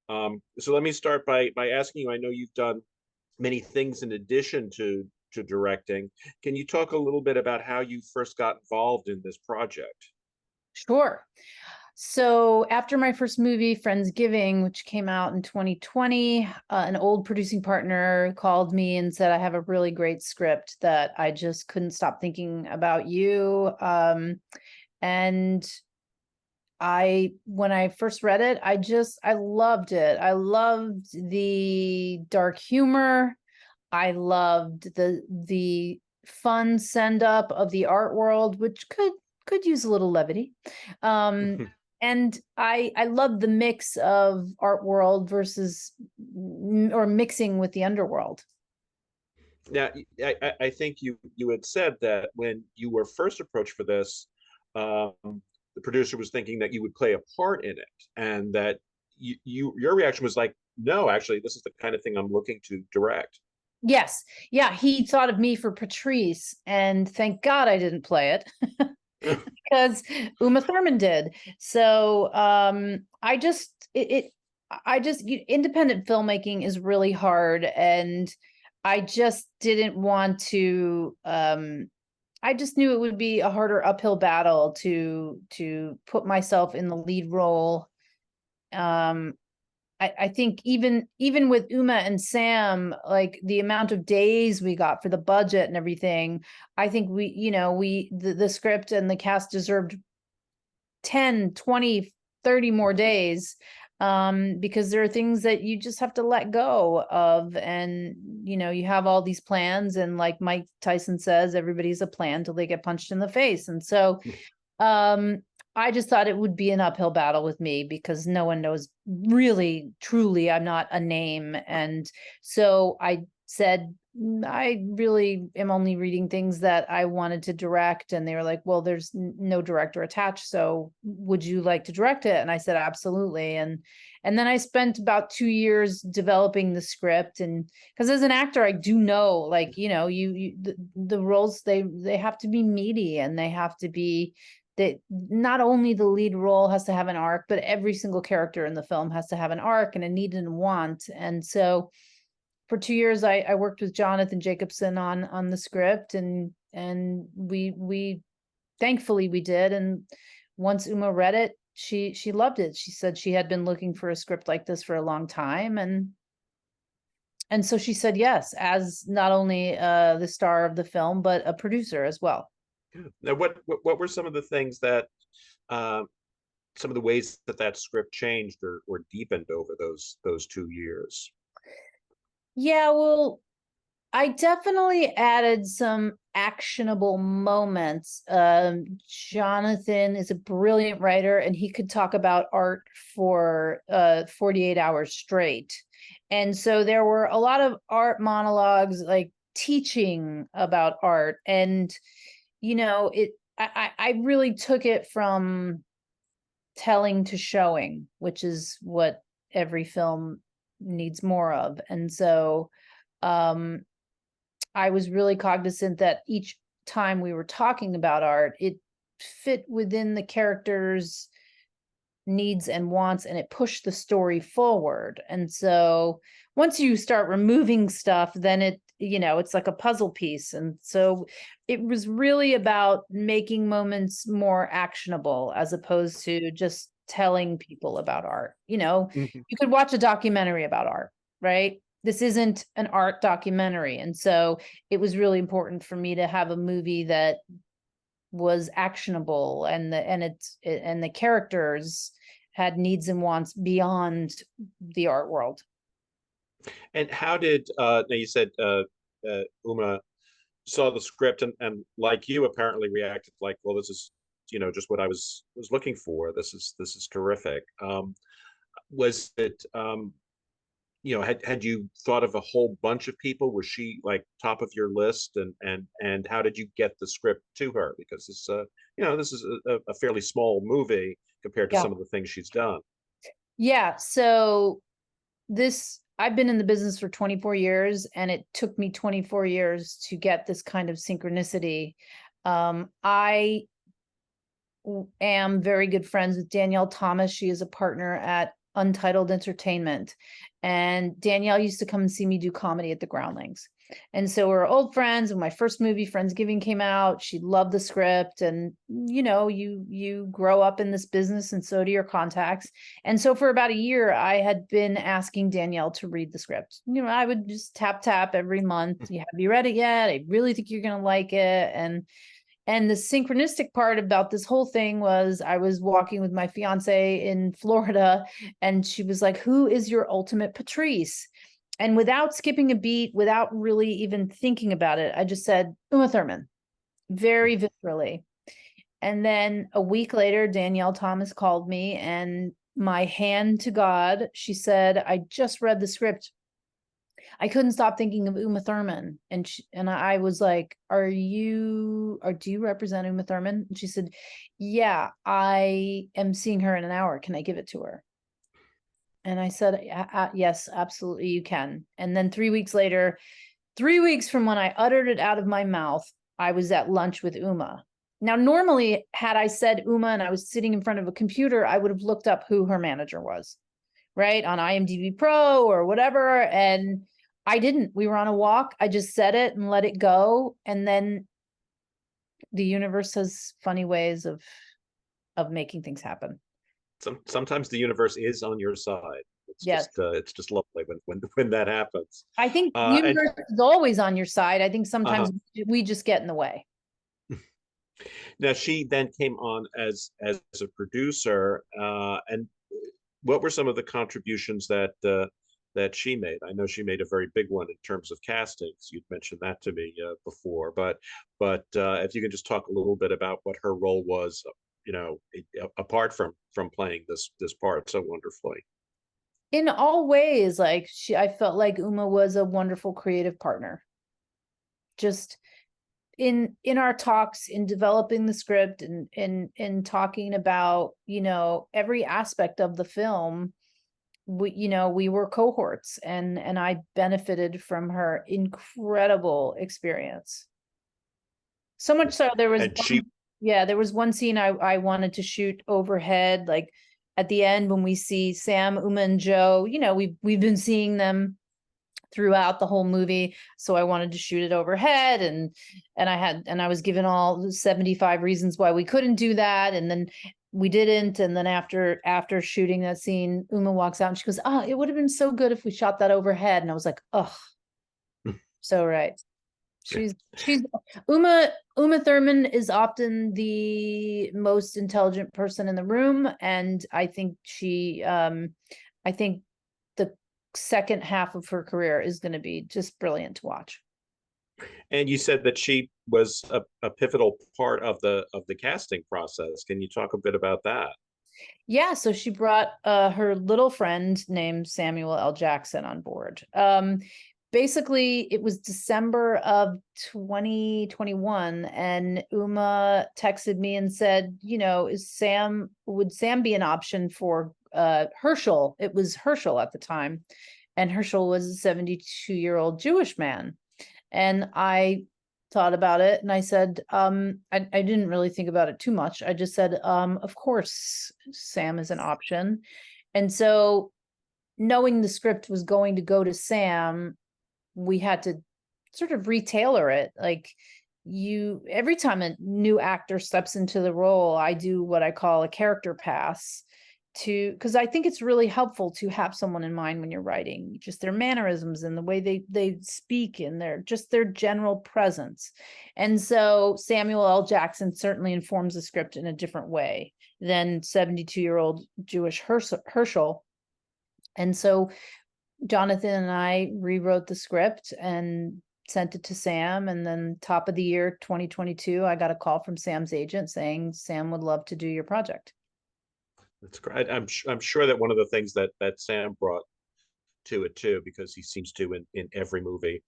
So let me start by asking you. I know you've done many things in addition to directing. Can you talk a little bit about how you first got involved in this project? Sure. So after my first movie, Friendsgiving, which came out in 2020, an old producing partner called me and said, I have a really great script that I just couldn't stop thinking about you. And when I first read it, I loved it. I loved the dark humor. I loved the fun send up of the art world, which could use a little levity. Um, and I loved the mix of art world versus or mixing with the underworld. Now, I think you had said that when you were first approached for this, the producer was thinking that you would play a part in it, and that your reaction was like, no, actually, this is the kind of thing I'm looking to direct. Yes. Yeah, he thought of me for Patrice, and thank God I didn't play it. Because Uma Thurman did. So I just independent filmmaking is really hard, and I just didn't want to. I just knew it would be a harder uphill battle to put myself in the lead role. Um, I think even with Uma and Sam, like the amount of days we got for the budget and everything, I think the script and the cast deserved 10, 20, 30 more days, because there are things that you just have to let go of. And, you have all these plans. And like Mike Tyson says, everybody's a plan till they get punched in the face. And so um, I just thought it would be an uphill battle with me because no one knows really, truly, I'm not a name. And so I said, I really am only reading things that I wanted to direct. And they were like, well, there's no director attached. So would you like to direct it? And I said, absolutely. And then I spent about 2 years developing the script. And because as an actor, I do know, like, the roles, they have to be meaty, and they have to be that not only the lead role has to have an arc, but every single character in the film has to have an arc and a need and a want. And so for 2 years, I worked with Jonathan Jacobson on the script, and we thankfully we did. And once Uma read it, she loved it. She said she had been looking for a script like this for a long time, and so she said yes, as not only the star of the film, but a producer as well. Now, what were some of the things that uh, some of the ways that that script changed or deepened over those 2 years? Yeah, well, I definitely added some actionable moments. Jonathan is a brilliant writer, and he could talk about art for 48 hours straight. And so there were a lot of art monologues, like teaching about art. And, I really took it from telling to showing, which is what every film needs more of. And so um I was really cognizant that each time we were talking about art, it fit within the character's needs and wants, and it pushed the story forward. And so once you start removing stuff, then it's like a puzzle piece. And so it was really about making moments more actionable as opposed to just telling people about art. Mhm. You could watch a documentary about art, right? This isn't an art documentary. And so it was really important for me to have a movie that was actionable, and the characters had needs and wants beyond the art world. And how did now you said Uma saw the script and like you apparently reacted like, well, this is just what I was looking for. This is terrific. Was it had you thought of a whole bunch of people? Was she like top of your list? And how did you get the script to her? Because this is a fairly small movie compared to Yeah. some of the things she's done. Yeah. So I've been in the business for 24 years, and it took me 24 years to get this kind of synchronicity. I am very good friends with Danielle Thomas. She is a partner at Untitled Entertainment. And Danielle used to come and see me do comedy at the Groundlings. And so we're old friends. When my first movie, Friendsgiving, came out, she loved the script. And you grow up in this business, and so do your contacts. And so for about a year, I had been asking Danielle to read the script. I would just tap every month. Have you read it yet? I really think you're gonna like it. And the synchronistic part about this whole thing was I was walking with my fiance in Florida, and she was like, "Who is your ultimate Patrice?" And without skipping a beat, without really even thinking about it, I just said, Uma Thurman, very viscerally. And then a week later, Danielle Thomas called me, and my hand to God, she said, "I just read the script. I couldn't stop thinking of Uma Thurman." And I was like, do you represent Uma Thurman? And she said, "Yeah, I am seeing her in an hour. Can I give it to her?" And I said, "Yes, absolutely, you can." And then 3 weeks later, 3 weeks from when I uttered it out of my mouth, I was at lunch with Uma. Now, normally, had I said Uma and I was sitting in front of a computer, I would have looked up who her manager was, right? On IMDb Pro or whatever. And I didn't. We were on a walk. I just said it and let it go. And then the universe has funny ways of making things happen. Sometimes the universe is on your side. Yes. It's just lovely when that happens. I think the universe is always on your side. I think sometimes we just get in the way. Now, she then came on as a producer, and what were some of the contributions that she made? I know she made a very big one in terms of castings. You'd mentioned that to me before, but if you can just talk a little bit about what her role was, apart from playing this part so wonderfully. In all ways, I felt like Uma was a wonderful creative partner. Just in our talks, in developing the script, and in talking about, every aspect of the film, we were cohorts, and I benefited from her incredible experience. So much so there was one scene I wanted to shoot overhead, like at the end when we see Sam, Uma, and Joe. We've been seeing them throughout the whole movie, so I wanted to shoot it overhead, and I was given all 75 reasons why we couldn't do that, and then we didn't. And then after shooting that scene, Uma walks out and she goes, "Oh, it would have been so good if we shot that overhead." And I was like, "Oh, so right." She's Uma Thurman is often the most intelligent person in the room, and I think I think the second half of her career is going to be just brilliant to watch. And you said that she was a pivotal part of the casting process. Can you talk a bit about that? Yeah, so she brought her little friend named Samuel L. Jackson on board. Basically, it was December of 2021, and Uma texted me and said, would Sam be an option for Herschel? It was Herschel at the time, and Herschel was a 72-year-old Jewish man. And I thought about it, and I said, I didn't really think about it too much. I just said, of course, Sam is an option. And so, knowing the script was going to go to Sam, we had to sort of retailor it. Every time a new actor steps into the role, I do what I call a character pass, because I think it's really helpful to have someone in mind when you're writing, just their mannerisms and the way they speak, and their general presence. And so Samuel L. Jackson certainly informs the script in a different way than 72-year-old Jewish Herschel. And so Jonathan and I rewrote the script and sent it to Sam. And then top of the year 2022, I got a call from Sam's agent saying Sam would love to do your project. That's great. I'm sure that one of the things that Sam brought to it too, because he seems to in every movie,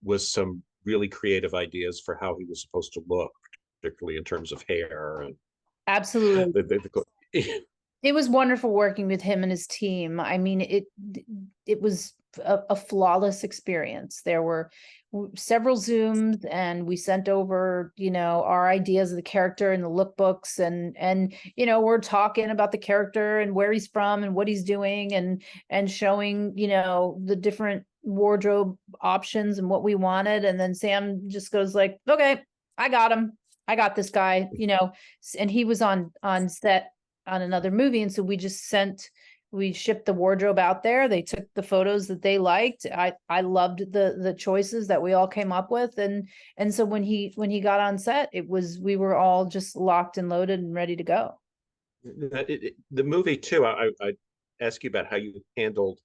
was some really creative ideas for how he was supposed to look, particularly in terms of hair. And absolutely. It was wonderful working with him and his team. I mean, it was a flawless experience. There were several Zooms, and we sent over, our ideas of the character and the lookbooks, and we're talking about the character and where he's from and what he's doing, and showing, the different wardrobe options and what we wanted. And then Sam just goes like, okay, I got him. I got this guy, and he was on set on another movie. And so we shipped the wardrobe out there. They took the photos that they liked. I loved the choices that we all came up with. And so when he got on set, we were all just locked and loaded and ready to go. The movie too, I ask you about how you handled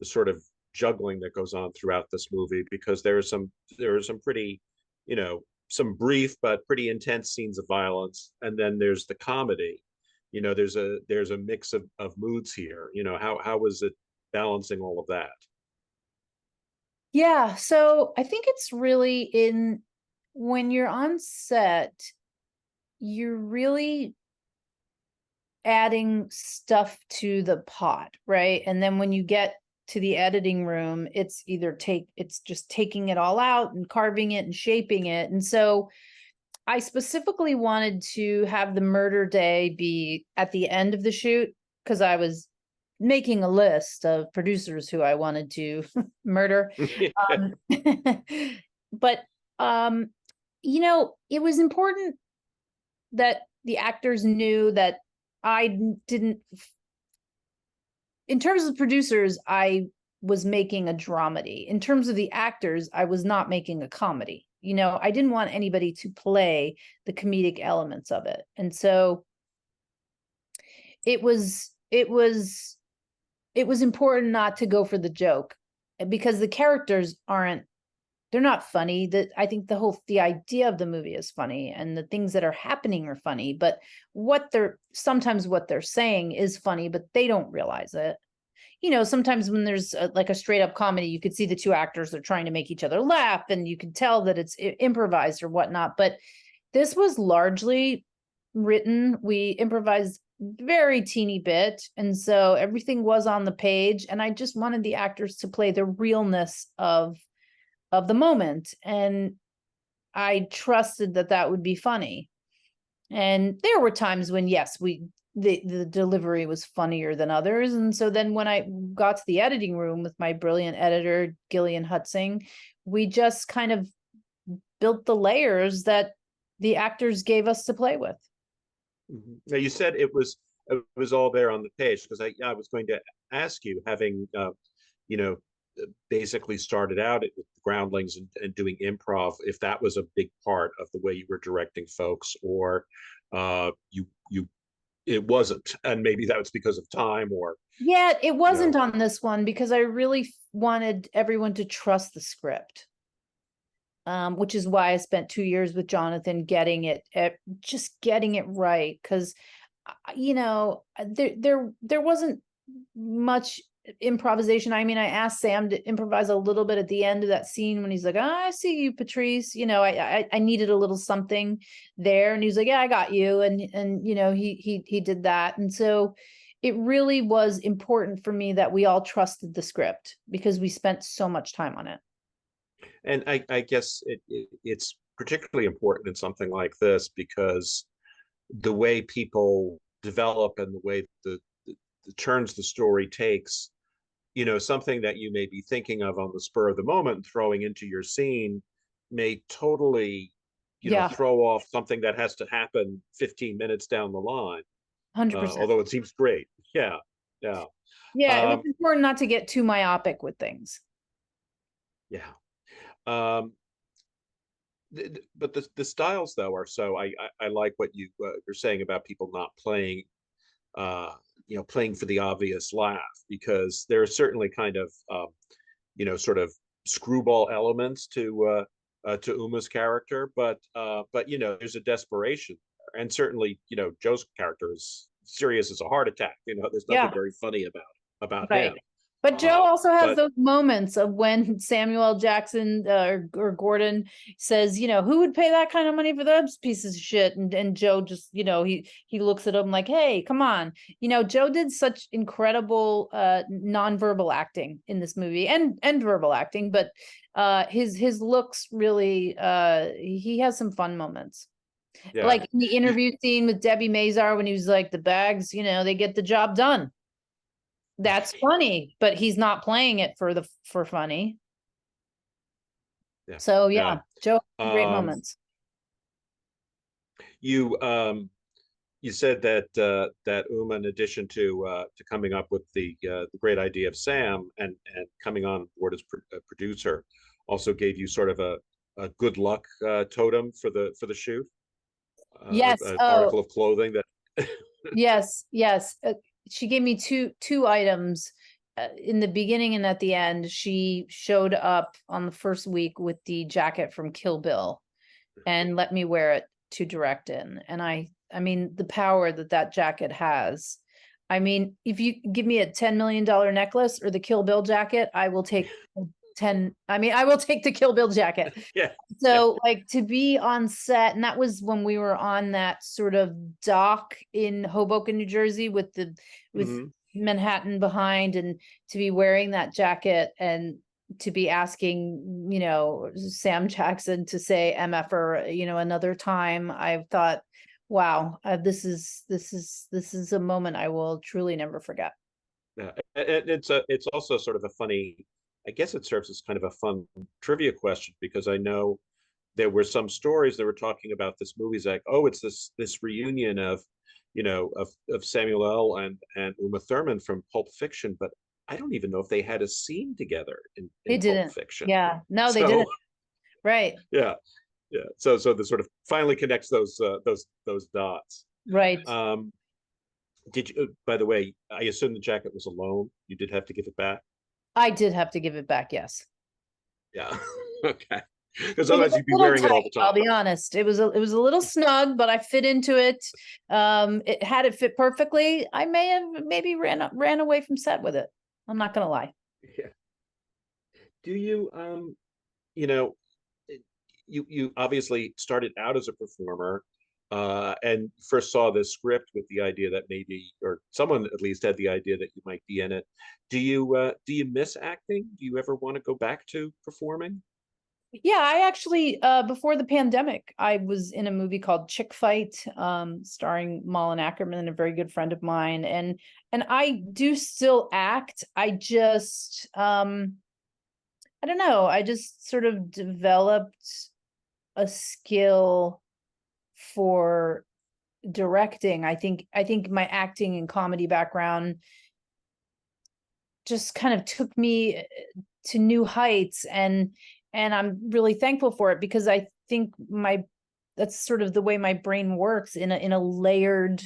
the sort of juggling that goes on throughout this movie, because there are some pretty, some brief but pretty intense scenes of violence, and then there's the comedy. There's a mix of moods here. How was it balancing all of that? Yeah, so I think it's really when you're on set, you're really adding stuff to the pot, right? And then when you get to the editing room, it's just taking it all out and carving it and shaping it. And so I specifically wanted to have the murder day be at the end of the shoot, because I was making a list of producers who I wanted to murder. But it was important that the actors knew that I didn't. In terms of producers, I was making a dramedy. In terms of the actors, I was not making a comedy. I didn't want anybody to play the comedic elements of it. And so it was important not to go for the joke, because the characters they're not funny. That I think the idea of the movie is funny, and the things that are happening are funny, but sometimes what they're saying is funny, but they don't realize it. Sometimes when there's like a straight up comedy, you could see the two actors are trying to make each other laugh, and you can tell that it's improvised or whatnot. But this was largely written. We improvised very teeny bit. And so everything was on the page. And I just wanted the actors to play the realness of the moment. And I trusted that would be funny. And there were times when, yes, the delivery was funnier than others. And so then when I got to the editing room with my brilliant editor, Gillian Hutzing, we just kind of built the layers that the actors gave us to play with. Now, you said it was all there on the page, because I was going to ask you, having basically started out with groundlings and doing improv, if that was a big part of the way you were directing folks, or it wasn't, and maybe that was because of time, or yeah, it wasn't on this one, because I really wanted everyone to trust the script, which is why I spent 2 years with Jonathan getting it right, because there wasn't much improvisation. I mean, I asked Sam to improvise a little bit at the end of that scene when he's like, I see you, Patrice. I needed a little something there, and he was like, yeah, I got you, and he did that. And so it really was important for me that we all trusted the script, because we spent so much time on it. And I guess it's particularly important in something like this, because the way people develop and the way the turns the story takes, something that you may be thinking of on the spur of the moment and throwing into your scene may totally, throw off something that has to happen 15 minutes down the line. 100%. Although it seems great. Yeah. Yeah, it was important not to get too myopic with things. Yeah. But the styles, though, are so I like what you're saying about people not playing playing for the obvious laugh, because there are certainly kind of sort of screwball elements to Uma's character, but there's a desperation there. And certainly Joe's character is serious as a heart attack. There's nothing very funny about right. him. But Joe also has But those moments of when Samuel L. Jackson or Gordon says, who would pay that kind of money for those pieces of shit? And Joe just, he looks at him like, hey, come on. Joe did such incredible nonverbal acting in this movie and verbal acting, but his looks really, he has some fun moments. yeah, Like in the interview scene with Debbie Mazar when he was like, the bags, they get the job done. That's funny, but he's not playing it for funny. yeah, So yeah. yeah, Joe, great Um, moments. you you said that that Uma, in addition to coming up with the great idea of Sam and coming on board as a producer, also gave you sort of a good luck totem for the shoot, Yes. an Oh, article of clothing that. yes, yes. She gave me two items in the beginning and at the end. She showed up on the first week with the jacket from Kill Bill and let me wear it to direct in. And I mean, the power that jacket has. I mean, if you give me a $10 million necklace or the Kill Bill jacket, I will take 10. I mean, I will take the Kill Bill jacket. Yeah, yeah. So like to be on set, and that was when we were on that sort of dock in Hoboken, New Jersey with Hmm. Manhattan behind, and to be wearing that jacket and to be asking, Sam Jackson to say MFR, another time. I thought, wow, this is a moment I will truly never forget. Yeah. And it's also sort of a funny, I guess it serves as kind of a fun trivia question, because I know there were some stories that were talking about this movie. It's like, oh, it's this reunion of, of Samuel L. and Uma Thurman from Pulp Fiction, but I don't even know if they had a scene together They in Pulp didn't. Fiction. Yeah, no, they So didn't. Right, yeah, yeah. So the sort of finally connects those dots. right. Um, did you, by the way, I assume the jacket was a loan. You did have to give it back. I did have to give it back, yes. Yeah. Okay. Because It was otherwise a you'd be little wearing it all tight, the I'll time. be honest. It was a little snug, but I fit into it. It had it fit perfectly. I may have maybe ran away from set with it. I'm not gonna lie. Yeah. Do you you know, you obviously started out as a performer, and first saw this script with the idea that maybe, or someone at least had the idea that you might be in it. Do you miss acting? Do you ever want to go back to performing? Yeah, I actually before the pandemic, I was in a movie called Chick Fight, starring Malin Ackerman, a very good friend of mine, and I do still act. I just I don't know, I just sort of developed a skill for directing. I think my acting and comedy background just kind of took me to new heights, and I'm really thankful for it because I think that's sort of the way my brain works in a layered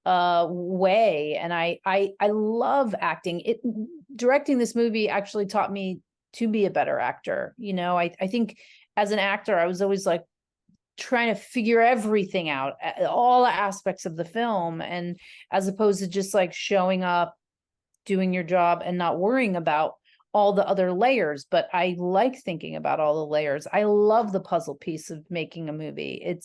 way, and I love acting. Directing this movie actually taught me to be a better actor. I think as an actor I was always like trying to figure everything out, all aspects of the film, and as opposed to just like showing up, doing your job and not worrying about all the other layers. But I like thinking about all the layers. I love the puzzle piece of making a movie.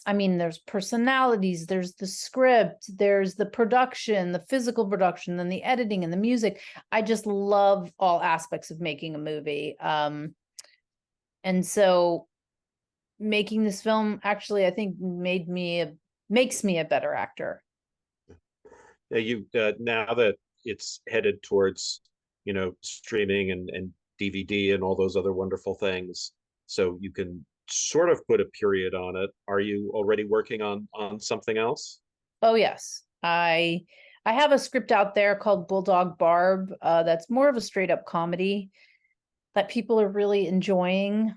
I mean, there's personalities, there's the script, there's the production, the physical production, then the editing and the music. I just love all aspects of making a movie. And so making this film actually, I think, makes me a better actor. You now that it's headed towards, streaming and DVD and all those other wonderful things, so you can sort of put a period on it. Are you already working on something else? Oh yes. I have a script out there called Bulldog Barb, that's more of a straight up comedy that people are really enjoying.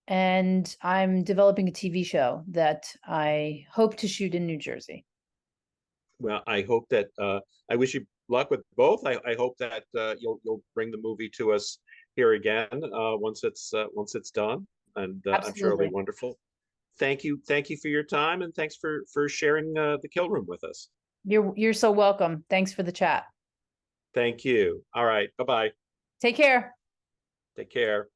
And I'm developing a TV show that I hope to shoot in New Jersey. Well, I hope that I wish you luck with both. I hope that you'll bring the movie to us here again once it's done, and I'm sure it'll be Absolutely. wonderful. Thank you for your time, and thanks for sharing the Kill Room with us. You're so welcome. Thanks for the chat. Thank you. All right. Bye-bye. Take care. Take care.